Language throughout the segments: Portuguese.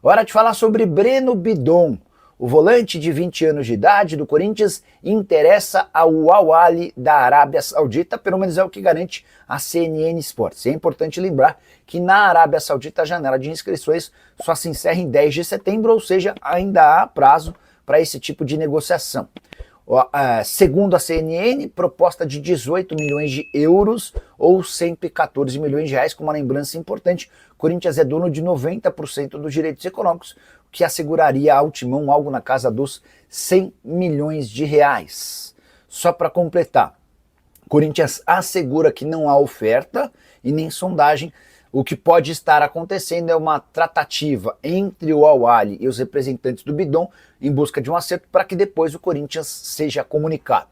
Hora de falar sobre Breno Bidon. O volante de 20 anos de idade do Corinthians interessa ao Al-Ahly da Arábia Saudita, pelo menos é o que garante a CNN Sports. É importante lembrar que na Arábia Saudita a janela de inscrições só se encerra em 10 de setembro, ou seja, ainda há prazo para esse tipo de negociação. Segundo a CNN, proposta de 18 milhões de euros ou 114 milhões de reais, com uma lembrança importante, o Corinthians é dono de 90% dos direitos econômicos, o que asseguraria ao Timão algo na casa dos 100 milhões de reais. Só para completar, o Corinthians assegura que não há oferta e nem sondagem. O que pode estar acontecendo é uma tratativa entre o Al-Ahly e os representantes do Bidon em busca de um acerto para que depois o Corinthians seja comunicado.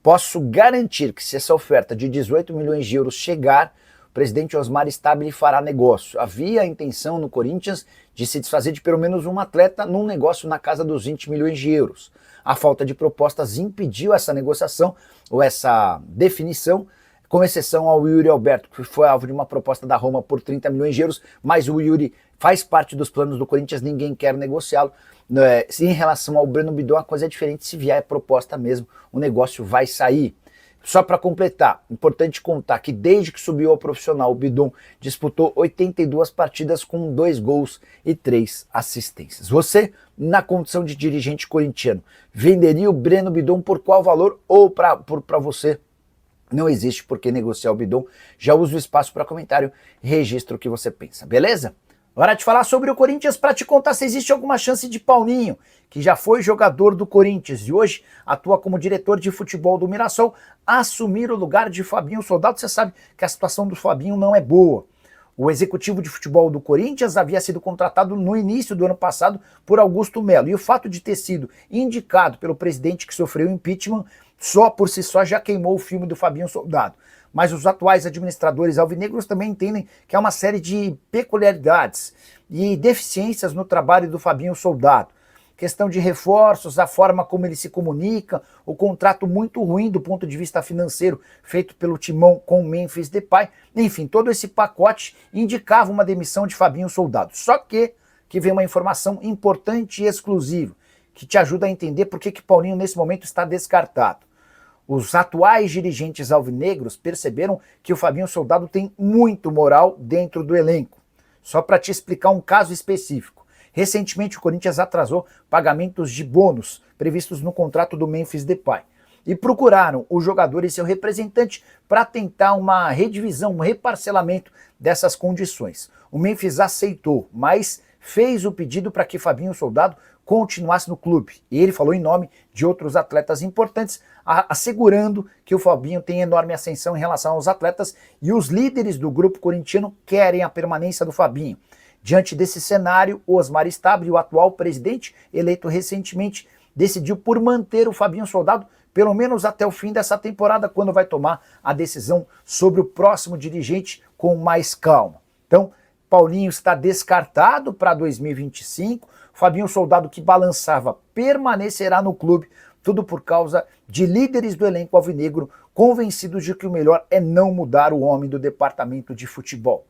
Posso garantir que se essa oferta de 18 milhões de euros chegar, o presidente Osmar Stabile fará negócio. Havia a intenção no Corinthians de se desfazer de pelo menos um atleta num negócio na casa dos 20 milhões de euros. A falta de propostas impediu essa negociação ou essa definição, com exceção ao Yuri Alberto, que foi alvo de uma proposta da Roma por 30 milhões de euros, mas o Yuri faz parte dos planos do Corinthians, ninguém quer negociá-lo. Em relação ao Breno Bidon, a coisa é diferente, se vier a proposta mesmo, o negócio vai sair. Só para completar, importante contar que desde que subiu ao profissional, o Bidon disputou 82 partidas com 2 gols e 3 assistências. Você, na condição de dirigente corintiano, venderia o Breno Bidon por qual valor ou para você? Não existe por que negociar o Bidon. Já usa o espaço para comentário e registra o que você pensa, beleza? Hora de falar sobre o Corinthians para te contar se existe alguma chance de Paulinho, que já foi jogador do Corinthians e hoje atua como diretor de futebol do Mirassol, assumir o lugar de Fabinho Soldado. Você sabe que a situação do Fabinho não é boa. O executivo de futebol do Corinthians havia sido contratado no início do ano passado por Augusto Melo, e o fato de ter sido indicado pelo presidente que sofreu impeachment só por si só já queimou o filme do Fabinho Soldado. Mas os atuais administradores alvinegros também entendem que há uma série de peculiaridades e deficiências no trabalho do Fabinho Soldado. Questão de reforços, a forma como ele se comunica, o contrato muito ruim do ponto de vista financeiro feito pelo Timão com o Memphis Depay, enfim, todo esse pacote indicava uma demissão de Fabinho Soldado. Só que vem uma informação importante e exclusiva, que te ajuda a entender por que Paulinho nesse momento está descartado. Os atuais dirigentes alvinegros perceberam que o Fabinho Soldado tem muito moral dentro do elenco. Só para te explicar um caso específico. Recentemente o Corinthians atrasou pagamentos de bônus previstos no contrato do Memphis Depay e procuraram o jogador e seu representante para tentar uma redivisão, um reparcelamento dessas condições. O Memphis aceitou, mas fez o pedido para que Fabinho Soldado continuasse no clube. E ele falou em nome de outros atletas importantes, assegurando que o Fabinho tem enorme ascensão em relação aos atletas e os líderes do grupo corintiano querem a permanência do Fabinho. Diante desse cenário, o Osmar Stabile, o atual presidente, eleito recentemente, decidiu por manter o Fabinho Soldado pelo menos até o fim dessa temporada, quando vai tomar a decisão sobre o próximo dirigente com mais calma. Então, Paulinho está descartado para 2025, Fabinho Soldado, que balançava, permanecerá no clube, tudo por causa de líderes do elenco alvinegro convencidos de que o melhor é não mudar o homem do departamento de futebol.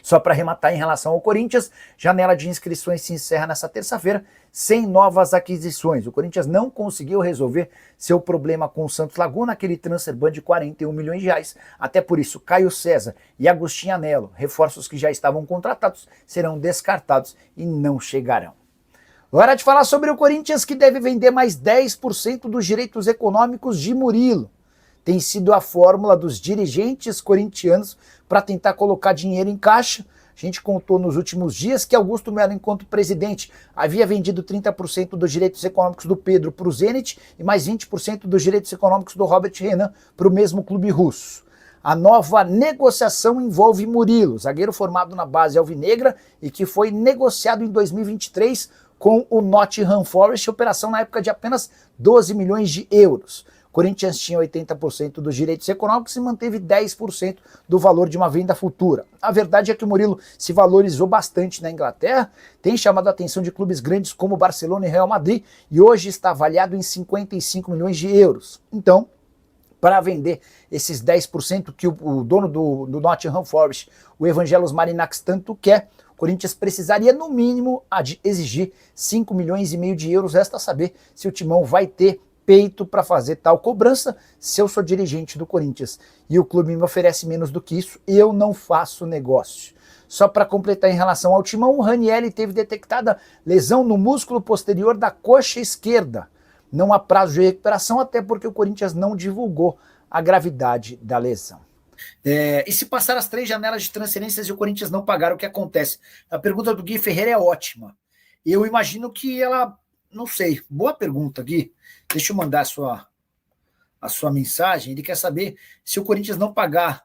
Só para arrematar em relação ao Corinthians, janela de inscrições se encerra nessa terça-feira sem novas aquisições. O Corinthians não conseguiu resolver seu problema com o Santos Laguna, aquele transfer ban de 41 milhões de reais. Até por isso, Caio César e Agostinho Anello, reforços que já estavam contratados, serão descartados e não chegarão. Hora de falar sobre o Corinthians, que deve vender mais 10% dos direitos econômicos de Murilo. Tem sido a fórmula dos dirigentes corintianos para tentar colocar dinheiro em caixa. A gente contou nos últimos dias que Augusto Melo, enquanto presidente, havia vendido 30% dos direitos econômicos do Pedro para o Zenit e mais 20% dos direitos econômicos do Robert Renan para o mesmo clube russo. A nova negociação envolve Murilo, zagueiro formado na base alvinegra e que foi negociado em 2023 com o Nottingham Forest, operação na época de apenas 12 milhões de euros. Corinthians tinha 80% dos direitos econômicos e manteve 10% do valor de uma venda futura. A verdade é que o Murilo se valorizou bastante na Inglaterra, tem chamado a atenção de clubes grandes como Barcelona e Real Madrid e hoje está avaliado em 55 milhões de euros. Então, para vender esses 10% que o dono do Nottingham Forest, o Evangelos Marinax, tanto quer, o Corinthians precisaria, no mínimo, exigir 5 milhões e meio de euros. Resta saber se o Timão vai ter peito para fazer tal cobrança. Se eu sou dirigente do Corinthians e o clube me oferece menos do que isso, eu não faço negócio. Só para completar em relação ao Timão, o Ranieri teve detectada lesão no músculo posterior da coxa esquerda. Não há prazo de recuperação, até porque o Corinthians não divulgou a gravidade da lesão. E se passar as 3 janelas de transferências e o Corinthians não pagar, o que acontece? A pergunta do Gui Ferreira é ótima. Eu imagino que ela, não sei, boa pergunta, Gui. Deixa eu mandar a sua mensagem. Ele quer saber se o Corinthians não pagar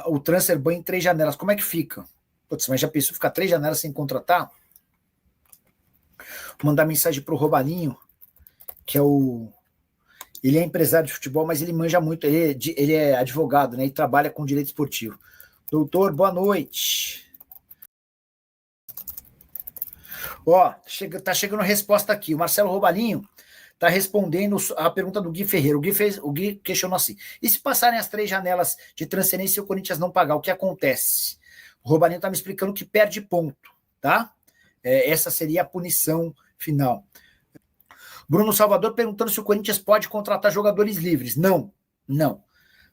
o transfer ban em 3 janelas, como é que fica? Putz, mas já pensou ficar 3 janelas sem contratar? Vou mandar mensagem para o Robalinho, que é ele é empresário de futebol, mas ele manja muito, ele é advogado, né? E trabalha com direito esportivo. Doutor, boa noite. Tá chegando a resposta aqui. O Marcelo Robalinho está respondendo a pergunta do Gui Ferreira. O Gui questionou assim: e se passarem as 3 janelas de transferência e o Corinthians não pagar, o que acontece? O Robalinho está me explicando que perde ponto, tá? Essa seria a punição final. Bruno Salvador perguntando se o Corinthians pode contratar jogadores livres. Não.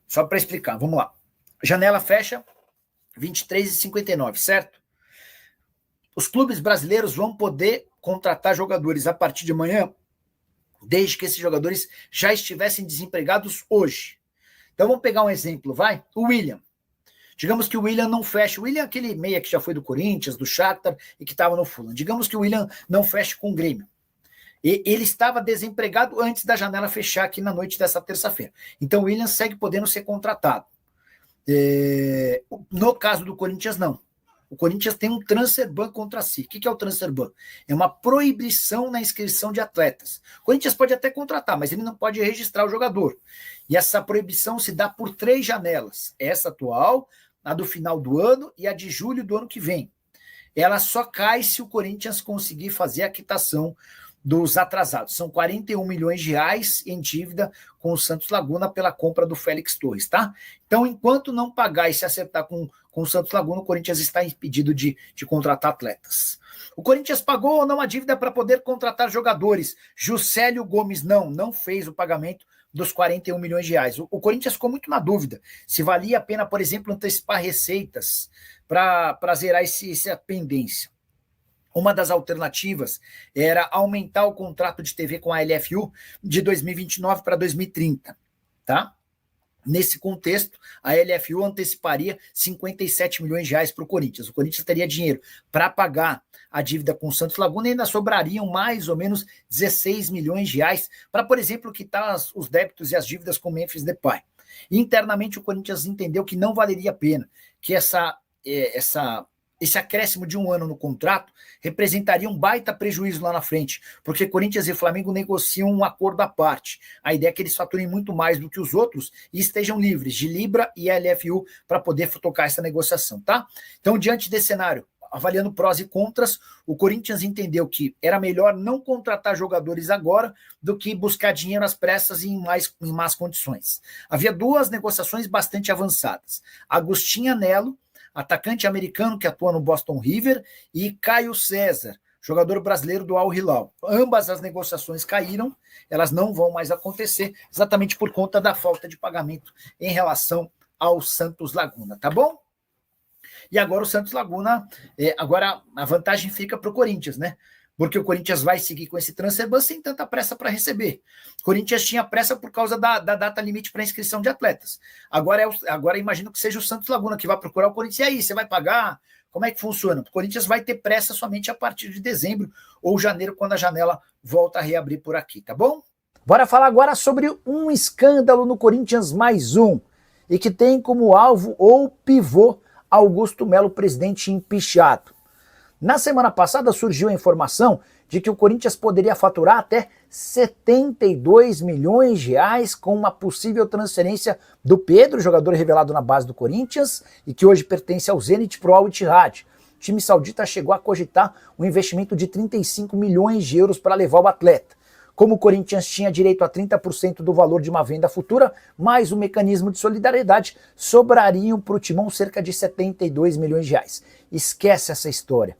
Só para explicar, vamos lá. Janela fecha 23h59, certo? Os clubes brasileiros vão poder contratar jogadores a partir de amanhã, desde que esses jogadores já estivessem desempregados hoje. Então vamos pegar um exemplo, vai? O William. Digamos que o William não feche. O William é aquele meia que já foi do Corinthians, do Shakhtar e que estava no Fulham. Digamos que o William não feche com o Grêmio. E ele estava desempregado antes da janela fechar aqui na noite dessa terça-feira. Então o William segue podendo ser contratado. No caso do Corinthians, não. O Corinthians tem um transfer ban contra si. O que é o transfer ban? É uma proibição na inscrição de atletas. O Corinthians pode até contratar, mas ele não pode registrar o jogador. E essa proibição se dá por 3 janelas. Essa atual, a do final do ano e a de julho do ano que vem. Ela só cai se o Corinthians conseguir fazer a quitação dos atrasados. São 41 milhões de reais em dívida com o Santos Laguna pela compra do Félix Torres, tá? Então, enquanto não pagar e se acertar com o Santos Laguna, o Corinthians está impedido de contratar atletas. O Corinthians pagou ou não a dívida para poder contratar jogadores? Juscelio Gomes não fez o pagamento dos 41 milhões de reais. O Corinthians ficou muito na dúvida se valia a pena, por exemplo, antecipar receitas para zerar essa pendência. Uma das alternativas era aumentar o contrato de TV com a LFU de 2029 para 2030, tá? Nesse contexto, a LFU anteciparia 57 milhões de reais para o Corinthians. O Corinthians teria dinheiro para pagar a dívida com o Santos Laguna e ainda sobrariam mais ou menos 16 milhões de reais para, por exemplo, quitar os débitos e as dívidas com o Memphis Depay. Internamente, o Corinthians entendeu que não valeria a pena, que esse acréscimo de 1 ano no contrato representaria um baita prejuízo lá na frente, porque Corinthians e Flamengo negociam um acordo à parte. A ideia é que eles faturem muito mais do que os outros e estejam livres de Libra e LFU para poder tocar essa negociação, tá? Então, diante desse cenário, avaliando prós e contras, o Corinthians entendeu que era melhor não contratar jogadores agora do que buscar dinheiro às pressas e em más condições. Havia 2 negociações bastante avançadas. Agostinho Anello, atacante americano que atua no Boston River, e Caio César, jogador brasileiro do Al Hilal. Ambas as negociações caíram, elas não vão mais acontecer, exatamente por conta da falta de pagamento em relação ao Santos Laguna, tá bom? E agora o Santos Laguna, agora a vantagem fica para o Corinthians, né? Porque o Corinthians vai seguir com esse transfer ban sem tanta pressa para receber. O Corinthians tinha pressa por causa da data limite para inscrição de atletas. Agora imagino que seja o Santos Laguna que vai procurar o Corinthians. E aí, você vai pagar? Como é que funciona? O Corinthians vai ter pressa somente a partir de dezembro ou janeiro, quando a janela volta a reabrir por aqui, tá bom? Bora falar agora sobre um escândalo no Corinthians, mais um, e que tem como alvo ou pivô Augusto Melo, presidente empichado. Na semana passada surgiu a informação de que o Corinthians poderia faturar até 72 milhões de reais com uma possível transferência do Pedro, jogador revelado na base do Corinthians e que hoje pertence ao Zenit pro Al Ittihad. O time saudita chegou a cogitar um investimento de 35 milhões de euros para levar o atleta. Como o Corinthians tinha direito a 30% do valor de uma venda futura, mais um mecanismo de solidariedade, sobrariam para o Timão cerca de 72 milhões de reais. Esquece essa história.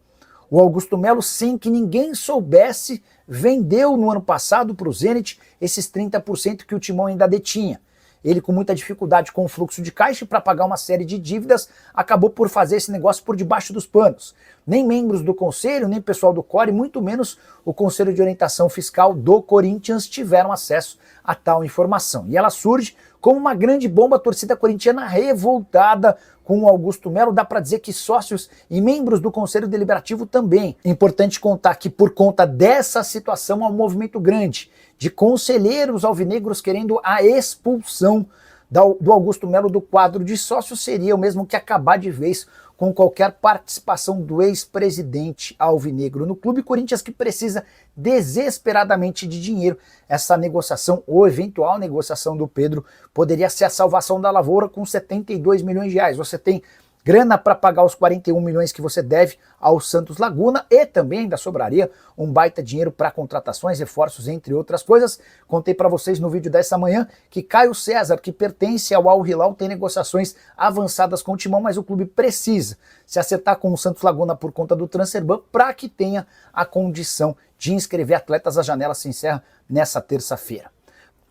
O Augusto Melo, sem que ninguém soubesse, vendeu no ano passado para o Zenit esses 30% que o Timão ainda detinha. Ele, com muita dificuldade com o fluxo de caixa para pagar uma série de dívidas, acabou por fazer esse negócio por debaixo dos panos. Nem membros do conselho, nem pessoal do CORE, muito menos o Conselho de Orientação Fiscal do Corinthians tiveram acesso a tal informação. E ela surge como uma grande bomba, a torcida corintiana revoltada com o Augusto Melo. Dá para dizer que sócios e membros do Conselho Deliberativo também. Importante contar que por conta dessa situação há um movimento grande de conselheiros alvinegros querendo a expulsão do Augusto Melo do quadro de sócios. Seria o mesmo que acabar de vez com qualquer participação do ex-presidente alvinegro no clube. Corinthians que precisa desesperadamente de dinheiro. Essa negociação, ou eventual negociação do Pedro, poderia ser a salvação da lavoura com 72 milhões de reais. Você tem grana para pagar os 41 milhões que você deve ao Santos Laguna e também ainda sobraria um baita dinheiro para contratações, reforços, entre outras coisas. Contei para vocês no vídeo dessa manhã que Caio César, que pertence ao Al Hilal, tem negociações avançadas com o Timão, mas o clube precisa se acertar com o Santos Laguna por conta do Transferban para que tenha a condição de inscrever atletas. A janela se encerra nessa terça-feira.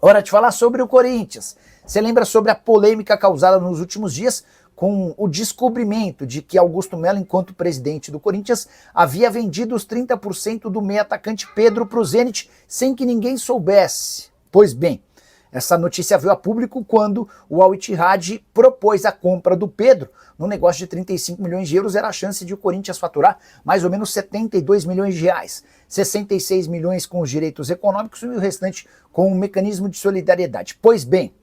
Hora de falar sobre o Corinthians. Você lembra sobre a polêmica causada nos últimos dias com o descobrimento de que Augusto Melo, enquanto presidente do Corinthians, havia vendido os 30% do meio atacante Pedro para o Zenit sem que ninguém soubesse? Pois bem, essa notícia veio a público quando o Al Ittihad propôs a compra do Pedro no negócio de 35 milhões de euros. Era a chance de o Corinthians faturar mais ou menos 72 milhões de reais. 66 milhões com os direitos econômicos e o restante com o mecanismo de solidariedade. Pois bem,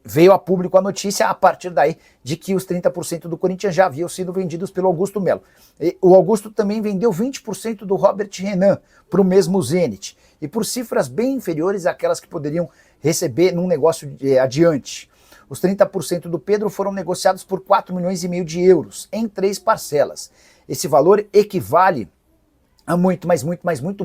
veio a público a notícia a partir daí de que os 30% do Corinthians já haviam sido vendidos pelo Augusto Melo. O Augusto também vendeu 20% do Robert Renan para o mesmo Zenit, e por cifras bem inferiores àquelas que poderiam receber num negócio adiante. Os 30% do Pedro foram negociados por 4 milhões e meio de euros em 3 parcelas. Esse valor equivale a muito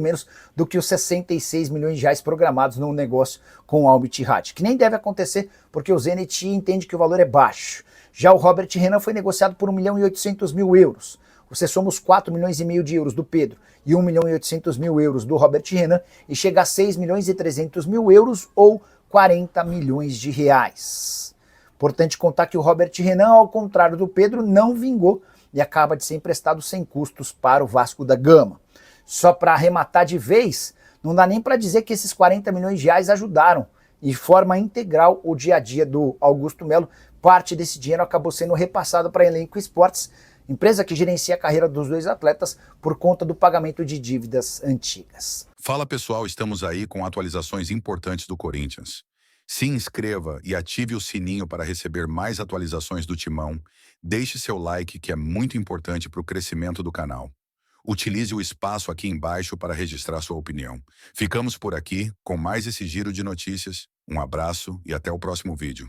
menos do que os 66 milhões de reais programados no negócio com o Al Ittihad, que nem deve acontecer porque o Zenit entende que o valor é baixo. Já o Robert Renan foi negociado por 1 milhão e 800 mil euros. Você soma os 4 milhões e meio de euros do Pedro e 1 milhão e 800 mil euros do Robert Renan e chega a 6 milhões e 300 mil euros ou 40 milhões de reais. Importante contar que o Robert Renan, ao contrário do Pedro, não vingou e acaba de ser emprestado sem custos para o Vasco da Gama. Só para arrematar de vez, não dá nem para dizer que esses 40 milhões de reais ajudaram de forma integral o dia a dia do Augusto Melo. Parte desse dinheiro acabou sendo repassado para a Elenco Esportes, empresa que gerencia a carreira dos dois atletas por conta do pagamento de dívidas antigas. Fala pessoal, estamos aí com atualizações importantes do Corinthians. Se inscreva e ative o sininho para receber mais atualizações do Timão. Deixe seu like, que é muito importante para o crescimento do canal. Utilize o espaço aqui embaixo para registrar sua opinião. Ficamos por aqui com mais esse giro de notícias. Um abraço e até o próximo vídeo.